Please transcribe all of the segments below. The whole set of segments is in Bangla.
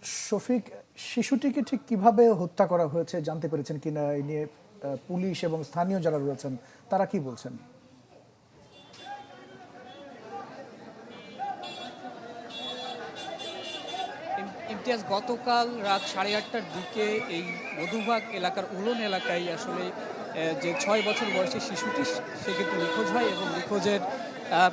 শফিক, শিশুটিকে ঠিক কিভাবে হত্যা করা হয়েছে জানতে পেরেছেন কিনা এই নিয়ে পুলিশ এবং স্থানীয় যারা রয়েছেন তারা কি বলছেন? ইমতিয়াজ, গতকাল রাত 8:30টার দিকে এই মধুবাগ এলাকার উলন এলাকায় আসলে যে 6 বছর বয়সী শিশুটি সে কিন্তু নিখোঁজ হয় এবং নিখোঁজের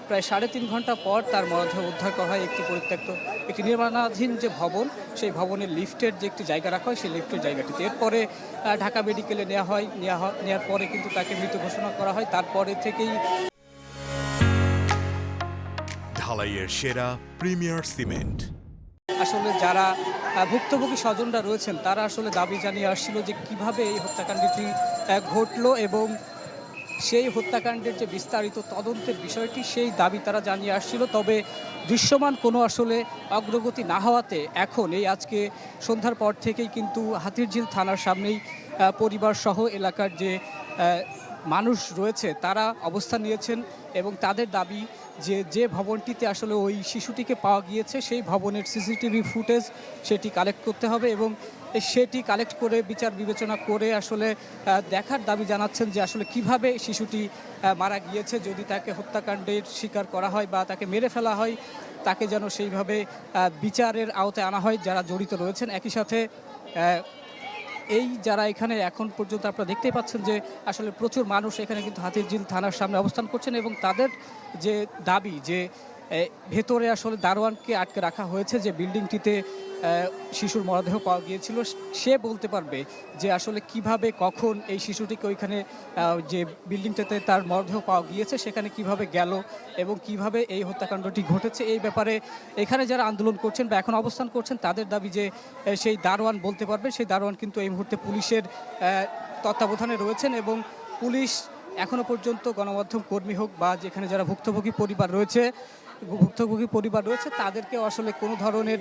প্রায় 3.5 ঘন্টা পর তার মরদেহ উদ্ধার করা হয় একটি পরিত্যক্ত একটি নির্মাণাধীন যে ভবন, সেই ভবনের লিফটের যে একটি জায়গা রাখা হয় সেই লিফটের জায়গাটিতে। এরপরে ঢাকা মেডিকেলে নেওয়ার পরে কিন্তু তাকে মৃত ঘোষণা করা হয়। তারপরে থেকেই ঢালাইয়ের সেরা প্রিমিয়ার সিমেন্ট। আসলে যারা ভুক্তভোগী স্বজনরা রয়েছেন তারা আসলে দাবি জানিয়ে আসছিল যে কিভাবে এই হত্যাকাণ্ডটি ঘটলো এবং সেই হত্যাকাণ্ডের যে বিস্তারিত তদন্তের বিষয়টি সেই দাবি তারা জানিয়ে আসছিল। তবে দৃশ্যমান কোনো আসলে অগ্রগতি না হওয়াতে এখন এই আজকে সন্ধ্যার পর থেকেই কিন্তু হাতিরঝিল থানার সামনেই পরিবার সহ এলাকার যে মানুষ রয়েছে তারা অবস্থান নিয়েছেন এবং তাদের দাবি যে ভবনটিতে আসলে ওই শিশুটিকে পাওয়া গিয়েছে সেই ভবনের সিসিটিভি ফুটেজ সেটি কালেক্ট করতে হবে এবং সেটি কালেক্ট করে বিচার বিবেচনা করে আসলে দেখার দাবি জানাচ্ছেন যে আসলে কিভাবে শিশুটি মারা গিয়েছে। যদি তাকে হত্যাকাণ্ডের শিকার করা হয় বা তাকে মেরে ফেলা হয়, তাকে যেন সেইভাবে বিচারের আওতায় আনা হয় যারা জড়িত রয়েছেন। একই সাথে এই যারা এখানে এখন পর্যন্ত আপনারা দেখতেই পাচ্ছেন যে আসলে প্রচুর মানুষ এখানে কিন্তু হাতিরঝিল থানার সামনে অবস্থান করছেন এবং তাদের যে দাবি যে ভেতরে আসলে দারোয়ানকে আটকে রাখা হয়েছে, যে বিল্ডিংটিতে শিশুর মরদেহ পাওয়া গিয়েছিল, সে বলতে পারবে যে আসলে কিভাবে কখন এই শিশুটিকে ওইখানে যে বিল্ডিংটাতে তার মরদেহ পাওয়া গিয়েছে সেখানে কিভাবে গেল এবং কিভাবে এই হত্যাকাণ্ডটি ঘটেছে। এই ব্যাপারে এখানে যারা আন্দোলন করছেন বা এখন অবস্থান করছেন তাদের দাবি যে সেই দারোয়ান বলতে পারবে। সেই দারোয়ান কিন্তু এই মুহূর্তে পুলিশের তত্ত্বাবধানে রয়েছেন এবং পুলিশ এখনও পর্যন্ত গণমাধ্যম কর্মী হোক বা যেখানে যারা ভুক্তভোগী পরিবার রয়েছে তাদেরকেও আসলে কোনো ধরনের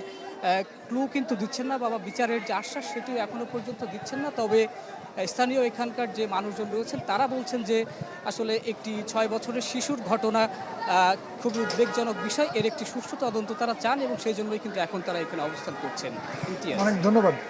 ক্লু কিন্তু দিচ্ছেন না বা বিচারের যে আশ্বাস সেটিও এখনও পর্যন্ত দিচ্ছেন না। তবে স্থানীয় এখানকার যে মানুষজন রয়েছেন তারা বলছেন যে আসলে একটি 6 বছরের শিশুর ঘটনা খুবই উদ্বেগজনক বিষয়, এর একটি সুষ্ঠু তদন্ত তারা চান এবং সেই জন্যই কিন্তু এখন তারা এখানে অবস্থান করছেন। অনেক ধন্যবাদ।